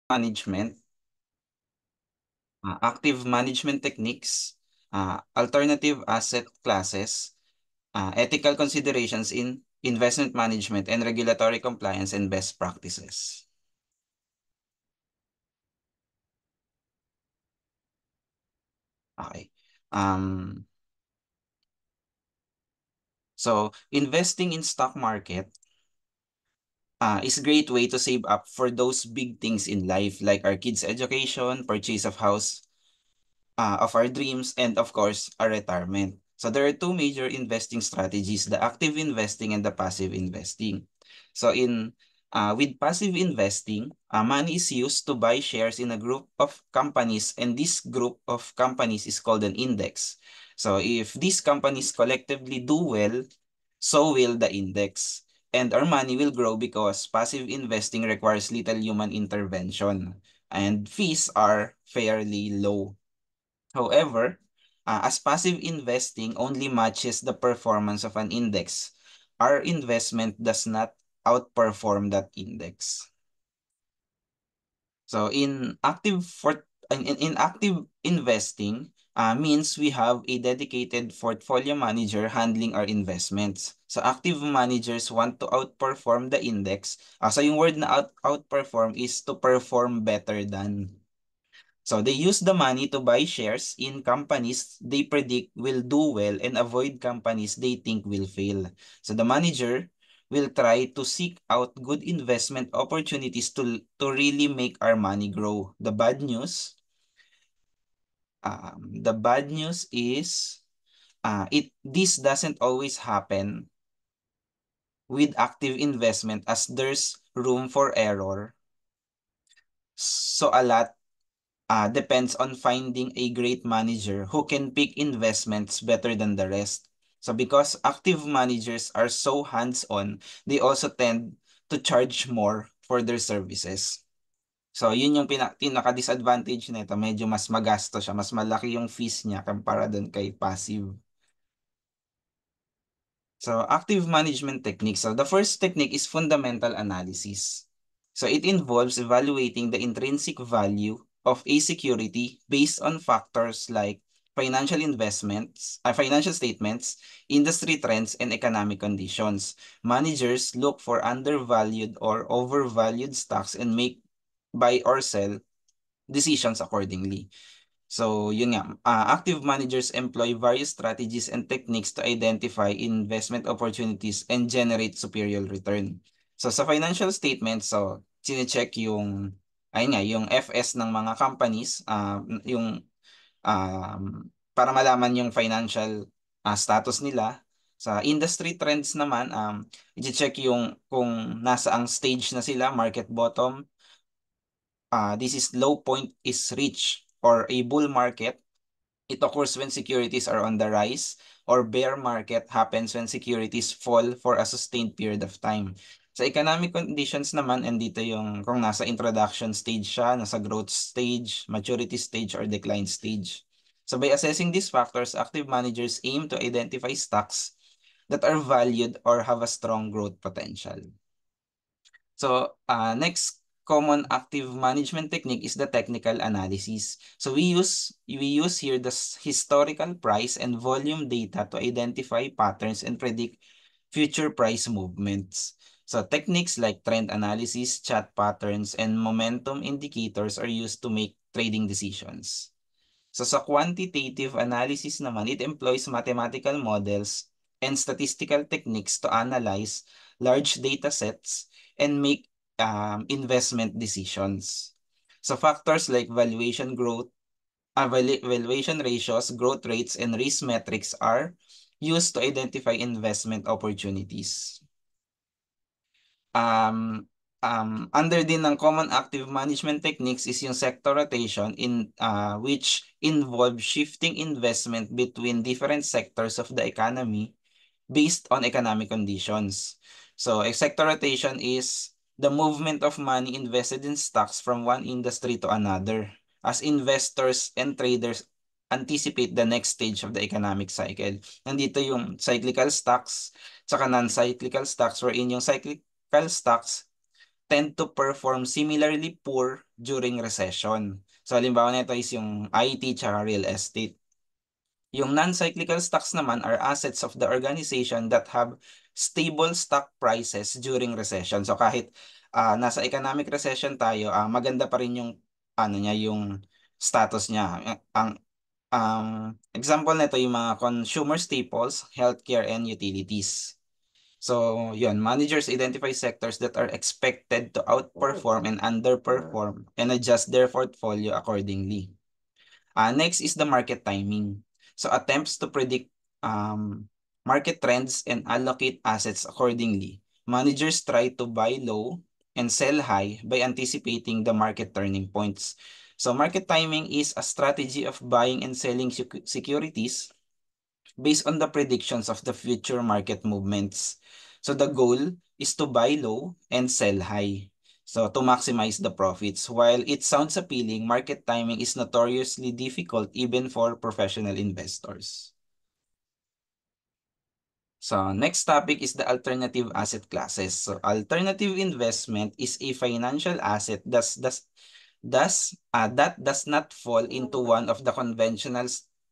management, active management techniques, alternative asset classes, ethical considerations in investment management, and regulatory compliance and best practices. Okay. Um, so investing in stock market is a great way to save up for those big things in life, like our kids' education, purchase of house, of our dreams, and of course, our retirement. So there are two major investing strategies, the active investing and the passive investing. So with passive investing, money is used to buy shares in a group of companies, and this group of companies is called an index. So if these companies collectively do well, so will the index. And our money will grow because passive investing requires little human intervention, and fees are fairly low. However, as passive investing only matches the performance of an index, our investment does not outperform that index. So in active investing means we have a dedicated portfolio manager handling our investments. So active managers want to outperform the index. So yung word na outperform is to perform better than. So they use the money to buy shares in companies they predict will do well and avoid companies they think will fail. So the manager will try to seek out good investment opportunities to really make our money grow. The bad news is this doesn't always happen with active investment as there's room for error. So a lot depends on finding a great manager who can pick investments better than the rest. So because active managers are so hands-on, they also tend to charge more for their services. So yun yung pinaka-disadvantage nito, medyo mas magasto siya, mas malaki yung fees niya kumpara dun kay passive. So active management techniques. So the first technique is fundamental analysis. So it involves evaluating the intrinsic value of a security based on factors like financial statements, industry trends, and economic conditions. Managers look for undervalued or overvalued stocks and make buy or sell decisions accordingly. So, yun nga, active managers employ various strategies and techniques to identify investment opportunities and generate superior return. So, sa financial statements, so, sine-check yung, ayun nga, yung FS ng mga companies, para malaman yung financial status nila. Sa industry trends naman, i-check yung kung nasa ang stage na sila, market bottom, this is low point is reach, or a bull market. It occurs when securities are on the rise, or bear market happens when securities fall for a sustained period of time. Sa economic conditions naman, and dito yung kung nasa introduction stage siya, nasa growth stage, maturity stage, or decline stage. So by assessing these factors, active managers aim to identify stocks that are valued or have a strong growth potential. So, next common active management technique is the technical analysis. So we use here the historical price and volume data to identify patterns and predict future price movements. So techniques like trend analysis, chart patterns, and momentum indicators are used to make trading decisions. So sa quantitative analysis naman, it employs mathematical models and statistical techniques to analyze large data sets and make investment decisions. So factors like valuation ratios, growth rates, and risk metrics are used to identify investment opportunities. Under din ng common active management techniques is yung sector rotation which involve shifting investment between different sectors of the economy based on economic conditions. So a sector rotation is the movement of money invested in stocks from one industry to another as investors and traders anticipate the next stage of the economic cycle. Nandito yung cyclical stocks saka non-cyclical stocks, wherein yung cyclical stocks tend to perform similarly poor during recession. So halimbawa nito is yung IT tsaka real estate. Yung non-cyclical stocks naman are assets of the organization that have stable stock prices during recession. So kahit nasa economic recession tayo, maganda pa rin yung ano niya, yung status niya. Example nito yung mga consumer staples, healthcare and utilities. So, yun, managers identify sectors that are expected to outperform and underperform and adjust their portfolio accordingly. Next is the market timing. So attempts to predict market trends and allocate assets accordingly. Managers try to buy low and sell high by anticipating the market turning points. So market timing is a strategy of buying and selling securities based on the predictions of the future market movements. So the goal is to buy low and sell high. So to maximize the profits. While it sounds appealing, market timing is notoriously difficult even for professional investors. So next topic is the alternative asset classes. So alternative investment is a financial asset that does not fall into one of the conventional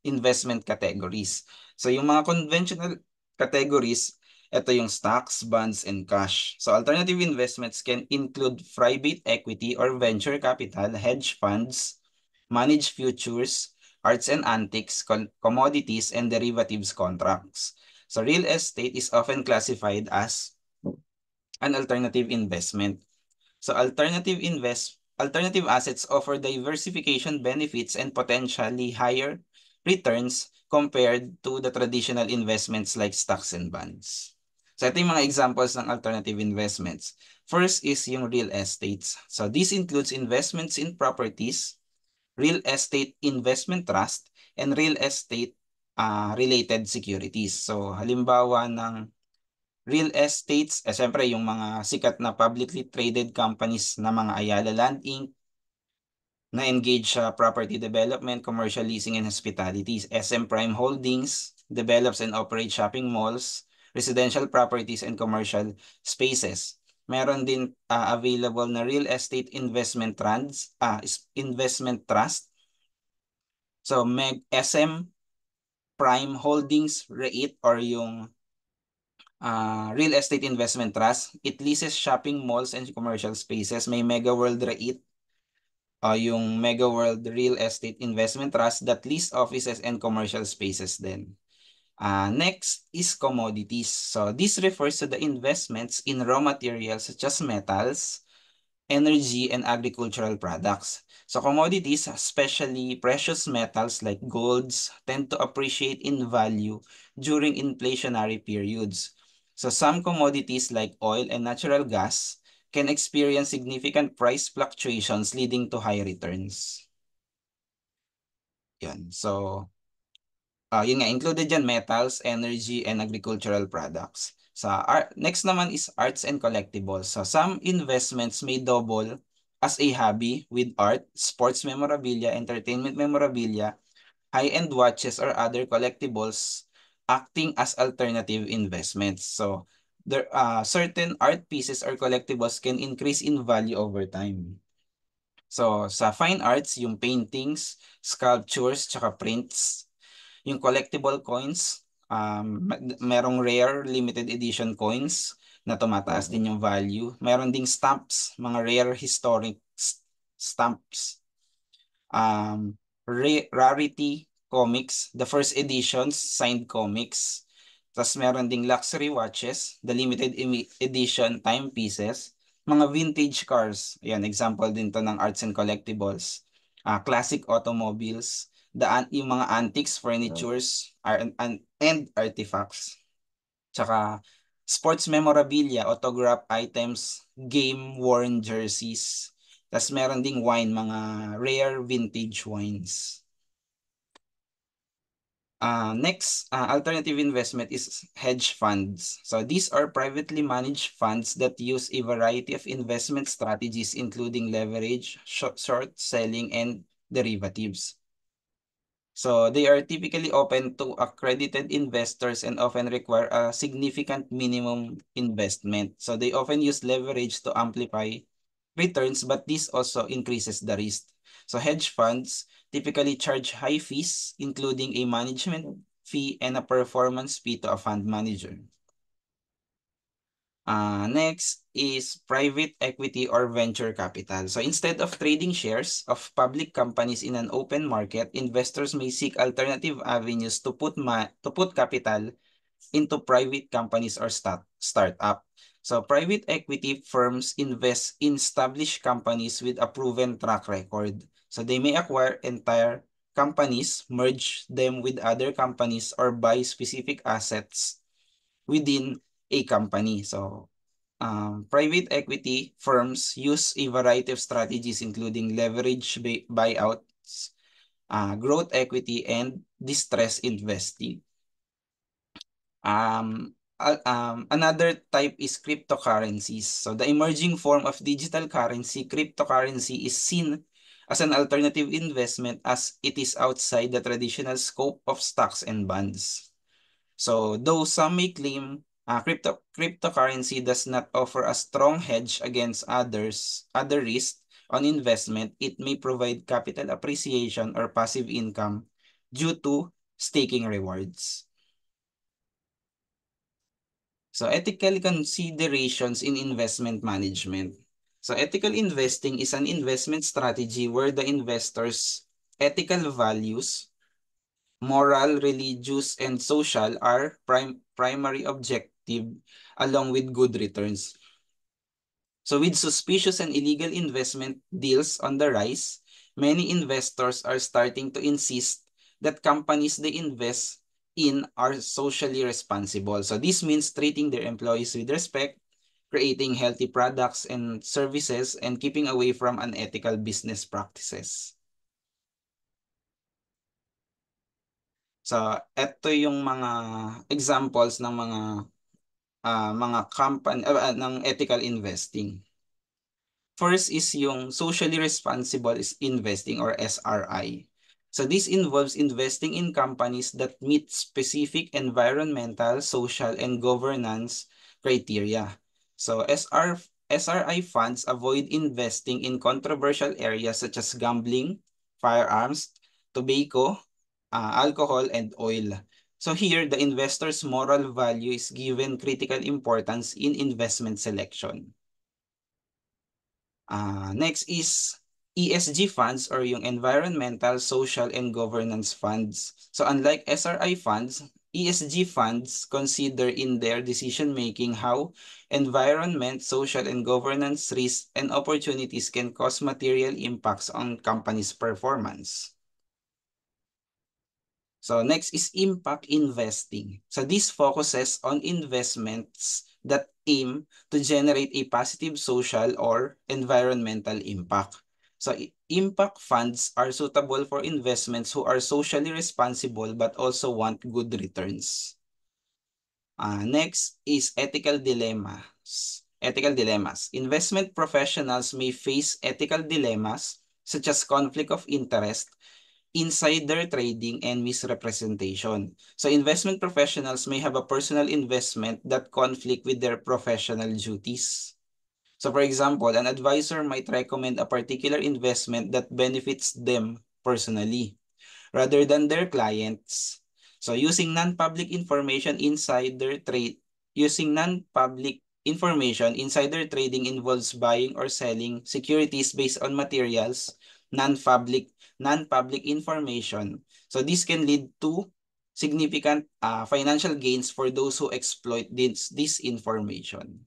investment categories. So yung mga conventional categories, ito yung stocks, bonds, and cash. So alternative investments can include private equity or venture capital, hedge funds, managed futures, arts and antiques, commodities, and derivatives contracts. So real estate is often classified as an alternative investment. So alternative assets offer diversification benefits and potentially higher returns compared to the traditional investments like stocks and bonds. So ito yung mga examples ng alternative investments. First is yung real estates. So this includes investments in properties, real estate investment trust, and real estate related securities. So halimbawa ng real estates, syempre yung mga sikat na publicly traded companies na mga Ayala Land Inc. na engage sa property development, commercial leasing, and hospitality. SM Prime Holdings develops and operates shopping malls, residential properties, and commercial spaces. Meron din available na real estate investment trust. So, SM Prime Holdings REIT or yung real estate investment trust. It leases shopping malls and commercial spaces. May Mega World REIT, yung Mega World Real Estate Investment Trust that lease offices and commercial spaces din. Next is commodities. So this refers to the investments in raw materials such as metals, energy, and agricultural products. So commodities, especially precious metals like golds, tend to appreciate in value during inflationary periods. So some commodities like oil and natural gas can experience significant price fluctuations leading to high returns. Yun. So, yun nga, included dyan metals, energy, and agricultural products. Next naman is arts and collectibles. So some investments may double as a hobby with art, sports memorabilia, entertainment memorabilia, high-end watches, or other collectibles acting as alternative investments. So there certain art pieces or collectibles can increase in value over time. So sa fine arts, yung paintings, sculptures, tsaka prints, yung collectible coins, merong rare limited edition coins na tumataas din yung value. Meron ding stamps, mga rare historic stamps. Rarity comics, the first editions, signed comics. Tapos meron ding luxury watches, the limited edition timepieces, mga vintage cars. Ayan, example din to ng arts and collectibles. Classic automobiles, yung mga antiques, furnitures, and artifacts. Tsaka sports memorabilia, autograph items, game-worn jerseys. Tapos meron ding wine, mga rare vintage wines. Next, alternative investment is hedge funds. So these are privately managed funds that use a variety of investment strategies, including leverage, short selling, and derivatives. So they are typically open to accredited investors and often require a significant minimum investment. So they often use leverage to amplify returns, but this also increases the risk. So hedge funds typically charge high fees, including a management fee and a performance fee to a fund manager. Next is private equity or venture capital. So instead of trading shares of public companies in an open market, investors may seek alternative avenues to put capital into private companies or startup. So private equity firms invest in established companies with a proven track record. So they may acquire entire companies, merge them with other companies, or buy specific assets within a company. So private equity firms use a variety of strategies, including leverage buyouts, growth equity, and distress investing. Another type is cryptocurrencies. So the emerging form of digital currency, cryptocurrency, is seen as an alternative investment as it is outside the traditional scope of stocks and bonds. So though some may claim cryptocurrency does not offer a strong hedge against other risks on investment, it may provide capital appreciation or passive income due to staking rewards. So ethical considerations in investment management. So ethical investing is an investment strategy where the investor's ethical values, moral, religious, and social, are primary objective, along with good returns. So with suspicious and illegal investment deals on the rise, many investors are starting to insist that companies they invest in are socially responsible. So this means treating their employees with respect, creating healthy products and services, and keeping away from unethical business practices. So ito yung mga examples ng mga company ng ethical investing. First is yung socially responsible is investing, or SRI. So this involves investing in companies that meet specific environmental, social, and governance criteria. So SRI funds avoid investing in controversial areas such as gambling, firearms, tobacco, alcohol, and oil. So here, the investor's moral value is given critical importance in investment selection. Next is ESG funds, or yung environmental, social, and governance funds. So unlike SRI funds, ESG funds consider in their decision-making how environment, social, and governance risks and opportunities can cause material impacts on companies' performance. So next is impact investing. So this focuses on investments that aim to generate a positive social or environmental impact. So impact funds are suitable for investments who are socially responsible but also want good returns. Next is ethical dilemmas. Ethical dilemmas. Investment professionals may face ethical dilemmas such as conflict of interest, insider trading, and misrepresentation. So investment professionals may have a personal investment that conflict with their professional duties. So for example, an advisor might recommend a particular investment that benefits them personally rather than their clients. So using non-public information, insider trading involves buying or selling securities based on materials, non-public non-public information. So this can lead to significant financial gains for those who exploit this information.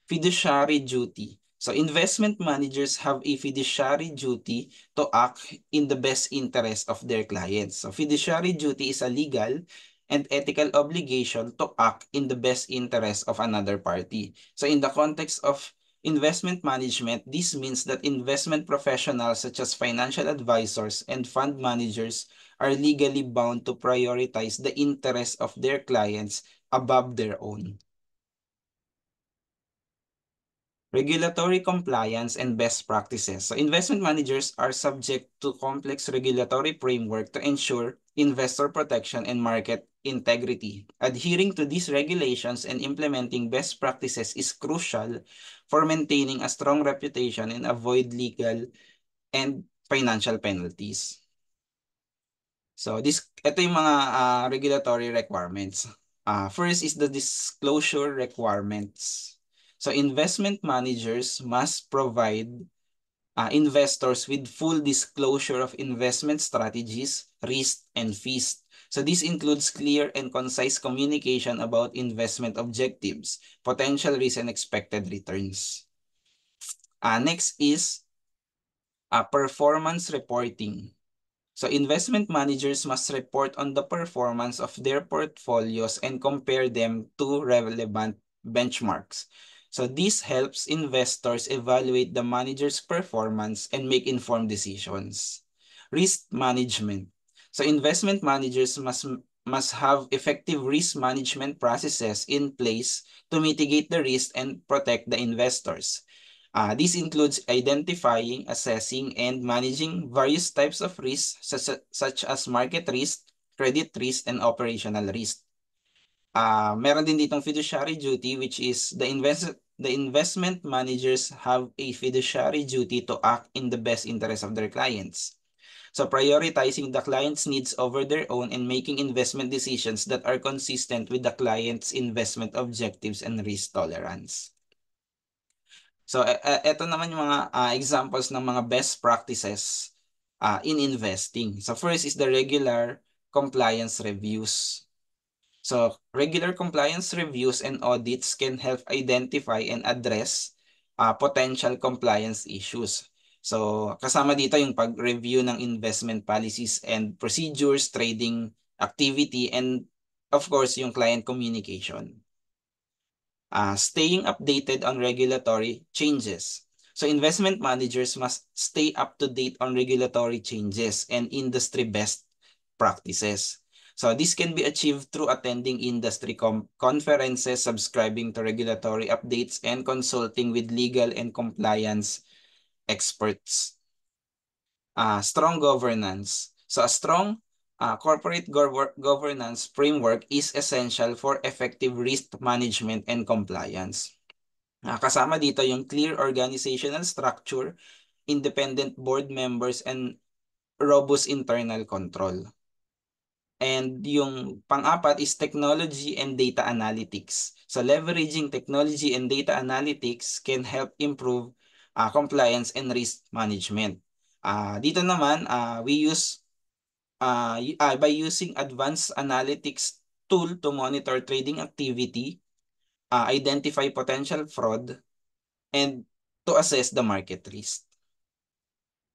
Fiduciary duty. So investment managers have a fiduciary duty to act in the best interest of their clients. So fiduciary duty is a legal and ethical obligation to act in the best interest of another party. So in the context of investment management, this means that investment professionals such as financial advisors and fund managers are legally bound to prioritize the interests of their clients above their own. Regulatory compliance and best practices. So investment managers are subject to complex regulatory framework to ensure investor protection and market integrity. Adhering to these regulations and implementing best practices is crucial for maintaining a strong reputation and avoid legal and financial penalties. So ito yung mga regulatory requirements. First is the disclosure requirements. So investment managers must provide investors with full disclosure of investment strategies, risk, and fees. So this includes clear and concise communication about investment objectives, potential risk, and expected returns. Next is performance reporting. So investment managers must report on the performance of their portfolios and compare them to relevant benchmarks. So this helps investors evaluate the manager's performance and make informed decisions. Risk management. So investment managers must have effective risk management processes in place to mitigate the risk and protect the investors. This includes identifying, assessing, and managing various types of risks such as market risk, credit risk, and operational risk. Meron din ditong fiduciary duty, which is the investment managers have a fiduciary duty to act in the best interest of their clients. So prioritizing the client's needs over their own and making investment decisions that are consistent with the client's investment objectives and risk tolerance. So, eto naman yung mga examples ng mga best practices in investing. So, first is the regular compliance reviews. So, regular compliance reviews and audits can help identify and address potential compliance issues. So, kasama dito yung pag-review ng investment policies and procedures, trading activity, and of course, yung client communication. Staying updated on regulatory changes. So investment managers must stay up to date on regulatory changes and industry best practices. So this can be achieved through attending industry conferences, subscribing to regulatory updates, and consulting with legal and compliance experts. Strong governance. So a strong corporate governance framework is essential for effective risk management and compliance. Kasama dito yung clear organizational structure, independent board members, and robust internal control. And yung pang-apat is technology and data analytics. So leveraging technology and data analytics can help improve compliance and risk management. Dito naman, we use by using advanced analytics tool to monitor trading activity, identify potential fraud, and to assess the market risk.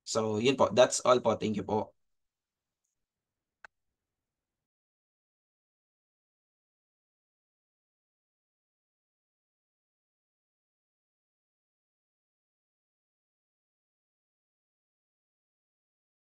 So, yun po. That's all po. Thank you po.